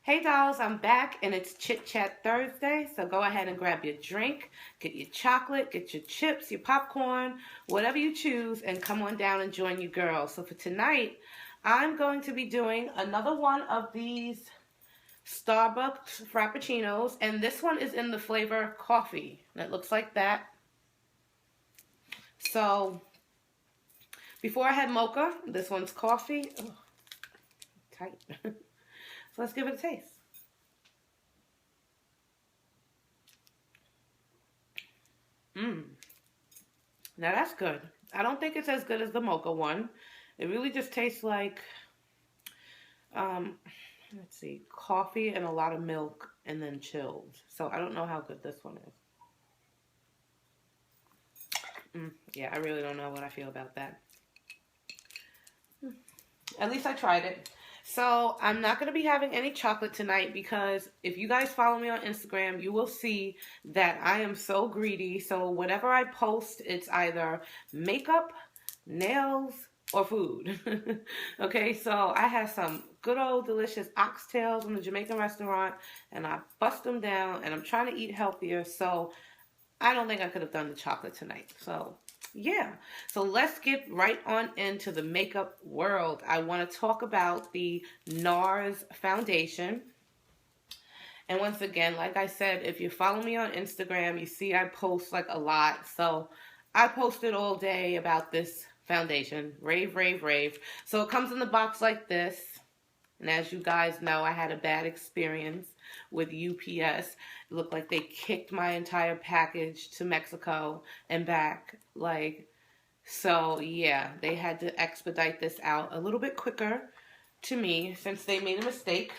Hey dolls, I'm back and it's Chit Chat Thursday. So go ahead and grab your drink, get your chocolate, get your chips, your popcorn, whatever you choose, and come on down and join your girls. So for tonight, I'm going to be doing another one of these Starbucks Frappuccinos, and this one is in the flavor coffee. And it looks like that. So before I had mocha, this one's coffee. Oh, tight. So let's give it a taste. Now that's good. I don't think it's as good as the mocha one. It really just tastes like, let's see, coffee and a lot of milk and then chilled. So I don't know how good this one is. Yeah, I really don't know what I feel about that. At least I tried it. So I'm not going to be having any chocolate tonight because if you guys follow me on Instagram, you will see that I am so greedy. So whatever I post, it's either makeup, nails, or food. Okay, so I have some good old delicious oxtails from the Jamaican restaurant and I bust them down and I'm trying to eat healthier. So I don't think I could have done the chocolate tonight. So yeah, so let's get right on into the makeup world. I want to talk about the Nars foundation. And once again, like I said, if you follow me on Instagram, you see I post like a lot. So I posted all day about this foundation. Rave, rave, rave. So it comes in the box like this. And as you guys know, I had a bad experience with UPS. It looked like they kicked my entire package to Mexico and back. So yeah, they had to expedite this out a little bit quicker to me since they made a mistake.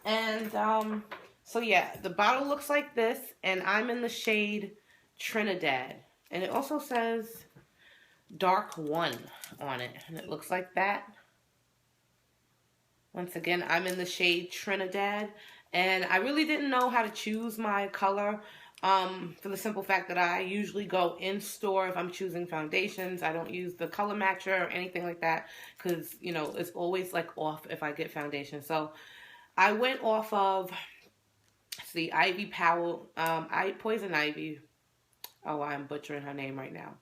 And so yeah, the bottle looks like this, and I'm in the shade Trinidad. And it also says Dark 1 on it, and it looks like that. Once again, I'm in the shade Trinidad, and I really didn't know how to choose my color for the simple fact that I usually go in store if I'm choosing foundations. I don't use the color matcher or anything like that because, you know, it's always like off if I get foundation. So I went off of, see, Ivy Powell, Poison Ivy. Oh, I'm butchering her name right now.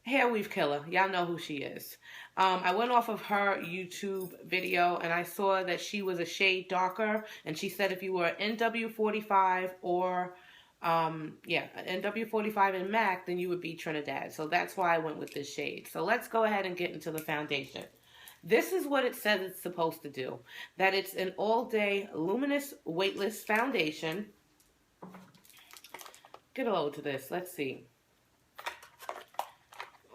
Hair Weave Killer. Y'all know who she is. I went off of her YouTube video and I saw that she was a shade darker, and she said if you were NW45 or NW45 and MAC, then you would be Trinidad. So that's why I went with this shade. So let's go ahead and get into the foundation. This is what it says it's supposed to do. That it's an all-day luminous weightless foundation. Get a load to this. Let's see.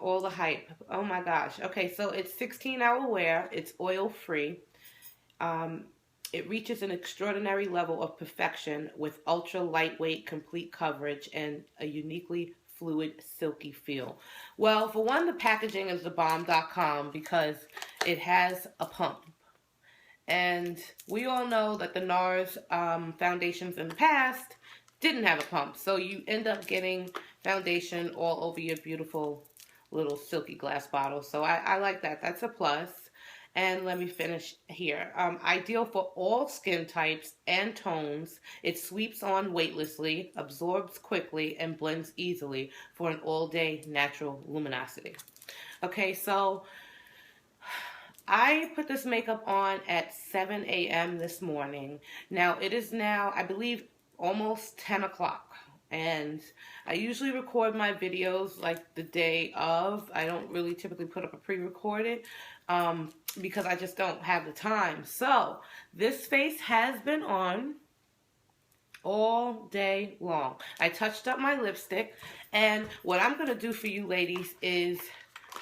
All the hype. Oh my gosh. Okay, so it's 16-hour wear. It's oil-free. It reaches an extraordinary level of perfection with ultra lightweight, complete coverage and a uniquely fluid, silky feel. Well, for one, the packaging is thebomb.com because it has a pump. And we all know that the Nars foundations in the past didn't have a pump. So you end up getting foundation all over your beautiful little silky glass bottle. So I like that. That's a plus. And let me finish here. Ideal for all skin types and tones. It sweeps on weightlessly, absorbs quickly, and blends easily for an all-day natural luminosity. Okay, so I put this makeup on at 7 a.m. this morning. Now, it is now, I believe, almost 10 o'clock. And I usually record my videos like the day of. I don't really typically put up a pre-recorded because I just don't have the time. So this face has been on all day long. I touched up my lipstick, and what I'm going to do for you ladies is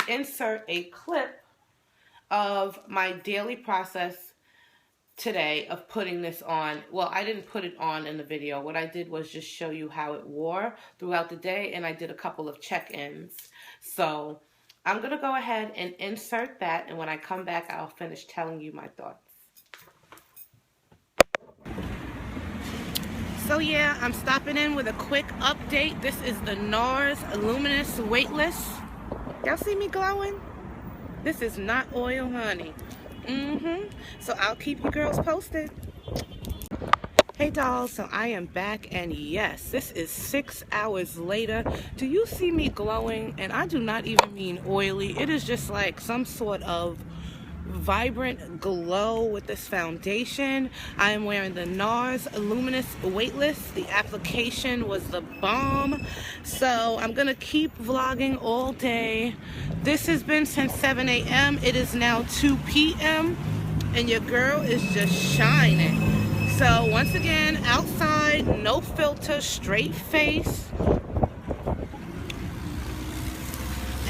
insert a clip of my daily process today of putting this on. Well, I didn't put it on in the video. What I did was just show you how it wore throughout the day, and I did a couple of check-ins. So I'm going to go ahead and insert that, and when I come back, I'll finish telling you my thoughts. So yeah, I'm stopping in with a quick update. This is the Nars Luminous Weightless. Y'all see me glowing? This is not oil, honey. So I'll keep you girls posted. Hey dolls, so I am back, and yes, this is 6 hours later. Do you see me glowing? And I do not even mean oily. It is just like some sort of vibrant glow with this foundation. I am wearing the Nars Luminous Weightless. The application was the bomb. So I'm gonna keep vlogging all day. This has been since 7 a.m. It is now 2 p.m. and your girl is just shining. So once again, outside, no filter, straight face.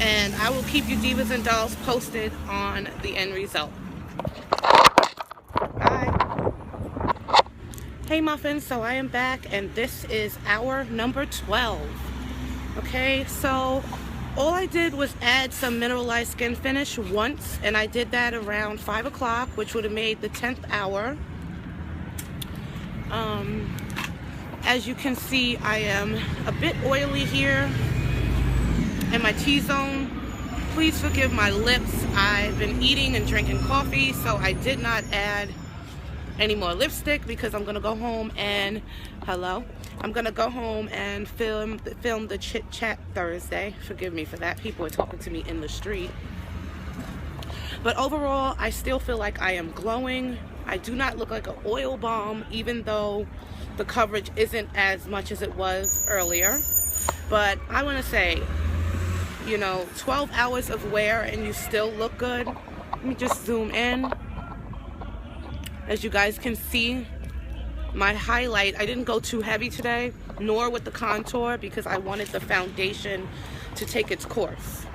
And I will keep you divas and dolls posted on the end result. Bye. Hey muffins, so I am back, and this is hour number 12. Okay, so all I did was add some mineralized skin finish once, and I did that around 5 o'clock, which would have made the 10th hour. As you can see, I am a bit oily here in my T-zone. Please forgive my lips. I've been eating and drinking coffee, so I did not add any more lipstick because I'm gonna go home and I'm gonna go home and film the ChatChat Thursday. Forgive me for that. People are talking to me in the street. But overall, I still feel like I am glowing. I do not look like an oil bomb, even though the coverage isn't as much as it was earlier. But I want to say, 12 hours of wear and you still look good. Let me just zoom in. As you guys can see, my highlight, I didn't go too heavy today, nor with the contour, because I wanted the foundation to take its course.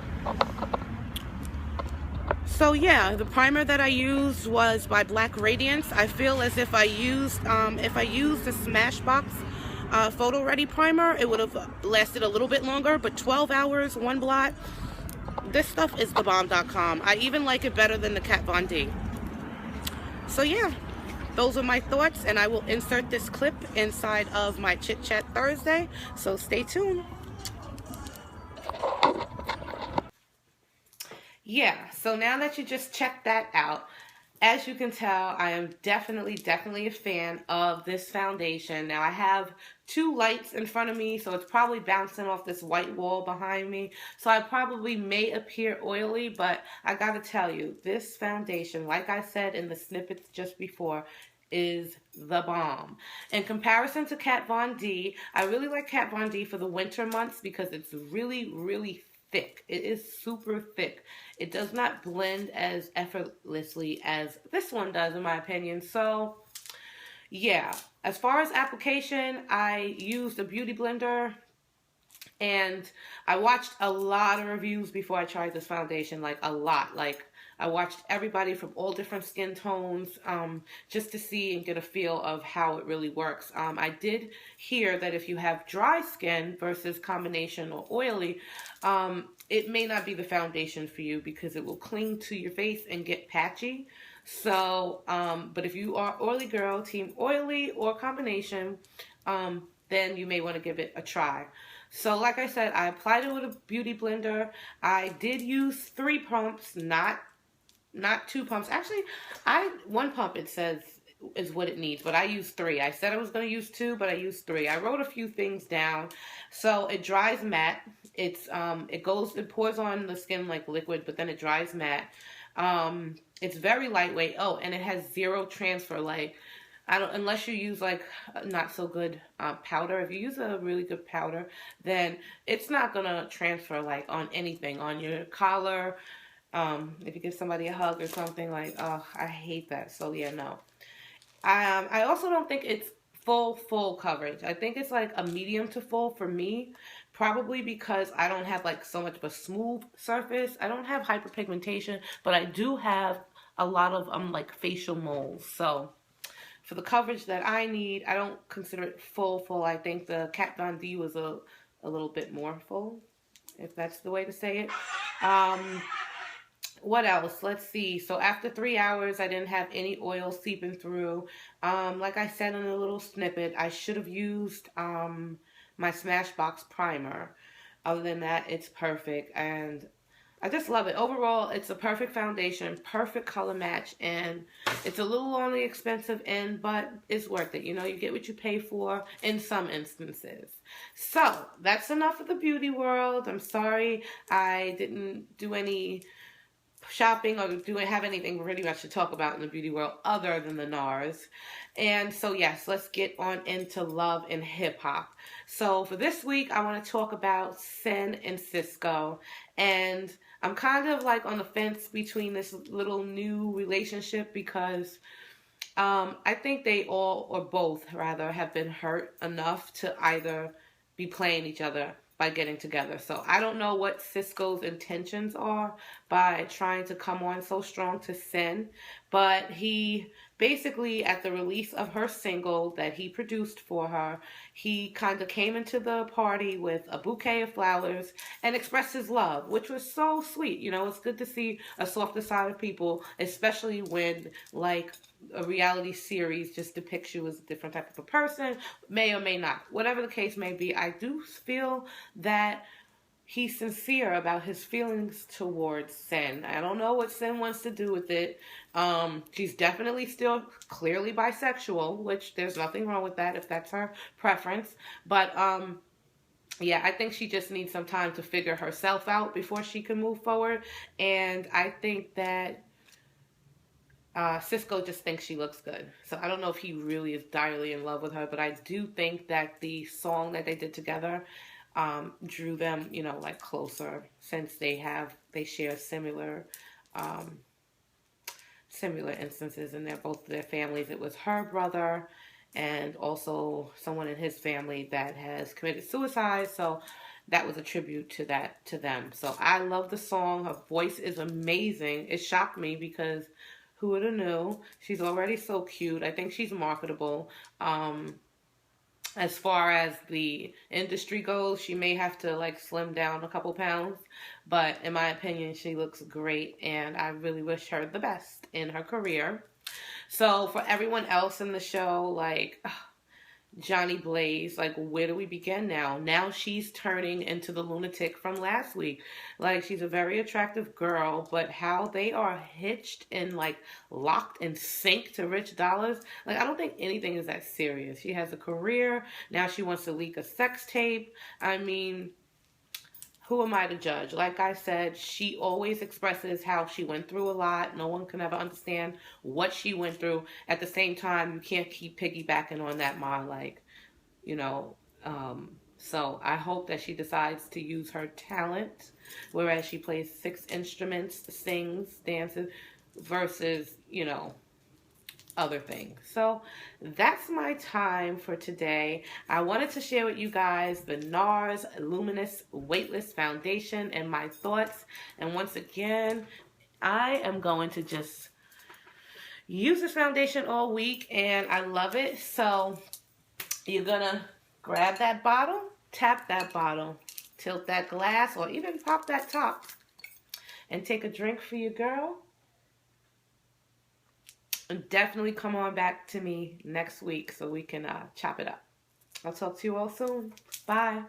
So yeah, the primer that I used was by Black Radiance. I feel as if I used the Smashbox Photo Ready primer, it would have lasted a little bit longer, but 12 hours, one blot. This stuff is thebomb.com. I even like it better than the Kat Von D. So yeah, those are my thoughts, and I will insert this clip inside of my Chit Chat Thursday, so stay tuned. Yeah, so now that you just checked that out, as you can tell, I am definitely a fan of this foundation. Now I have two lights in front of me, so it's probably bouncing off this white wall behind me. So I probably may appear oily, but I gotta tell you, this foundation, like I said in the snippets just before, is the bomb. In comparison to Kat Von D, I really like Kat Von D for the winter months because it's really thick. It is super thick. It does not blend as effortlessly as this one does, in my opinion. So yeah, as far as application, I used a beauty blender, and I watched a lot of reviews before I tried this foundation, like a lot. Like I watched everybody from all different skin tones just to see and get a feel of how it really works. I did hear that if you have dry skin versus combination or oily, it may not be the foundation for you because it will cling to your face and get patchy. So, but if you are oily girl, team oily or combination, then you may want to give it a try. So like I said, I applied it with a beauty blender. I did use 3 pumps, not 2 pumps. Actually, one pump it says is what it needs, but I used 3. I said I was going to use 2, but I used 3. I wrote a few things down. So it dries matte. It pours on the skin like liquid, but then it dries matte. It's very lightweight. Oh, and it has 0 transfer. Like, unless you use like not so good powder. If you use a really good powder, then it's not gonna transfer like on anything, on your collar. If you give somebody a hug or something, like, oh, I hate that. So yeah, no. I also don't think it's full coverage. I think it's like a medium to full for me, probably because I don't have like so much of a smooth surface. I don't have hyperpigmentation, but I do have a lot of like facial moles. So for the coverage that I need, I don't consider it full. I think the Kat Von D was a little bit more full, if that's the way to say it. What else? Let's see. So after 3 hours, I didn't have any oil seeping through. Like I said in a little snippet, I should have used my Smashbox primer. Other than that, it's perfect. And I just love it. Overall, it's a perfect foundation, perfect color match, and it's a little on the expensive end, but it's worth it. You know, you get what you pay for in some instances. So, that's enough of the beauty world. I'm sorry I didn't do any shopping or do have anything really much to talk about in the beauty world other than the NARS. And so, yes, let's get on into love and hip hop. So, for this week, I want to talk about Sin and Cisco. And I'm kind of like on the fence between this little new relationship because I think they all, or both rather, have been hurt enough to either be playing each other by getting together. So I don't know what Cisco's intentions are by trying to come on so strong to Sin, but he basically, at the release of her single that he produced for her, he kind of came into the party with a bouquet of flowers and expressed his love, which was so sweet. You know, it's good to see a softer side of people, especially when, like, a reality series just depicts you as a different type of a person, may or may not. Whatever the case may be, I do feel that he's sincere about his feelings towards Sin. I don't know what Sin wants to do with it. She's definitely still clearly bisexual, which there's nothing wrong with that if that's her preference. But yeah, I think she just needs some time to figure herself out before she can move forward. And I think that Cisco just thinks she looks good. So I don't know if he really is direly in love with her, but I do think that the song that they did together drew them, you know, like closer since they share um, similar instances in both of their families. It was her brother and also someone in his family that has committed suicide. So that was a tribute to them. So I love the song. Her voice is amazing. It shocked me because who would have knew? She's already so cute. I think she's marketable. As far as the industry goes, she may have to like slim down a couple pounds, but in my opinion, she looks great, and I really wish her the best in her career. So for everyone else in the show, like Johnny Blaze, like, where do we begin now? Now she's turning into the lunatic from last week. Like, she's a very attractive girl, but how they are hitched and, like, locked in sync to rich dollars, like, I don't think anything is that serious. She has a career. Now she wants to leak a sex tape. I mean, who am I to judge? Like I said, she always expresses how she went through a lot. No one can ever understand what she went through. At the same time, you can't keep piggybacking on that, Ma. Like, you know, so I hope that she decides to use her talent, whereas she plays 6 instruments, sings, dances, versus, you know, other things. So that's my time for today. I wanted to share with you guys the Nars Luminous Weightless Foundation and my thoughts. And once again, I am going to just use this foundation all week, and I love it. So you're gonna grab that bottle, tap that bottle, tilt that glass, or even pop that top, and take a drink for your girl. And definitely come on back to me next week so we can chop it up. I'll talk to you all soon. Bye.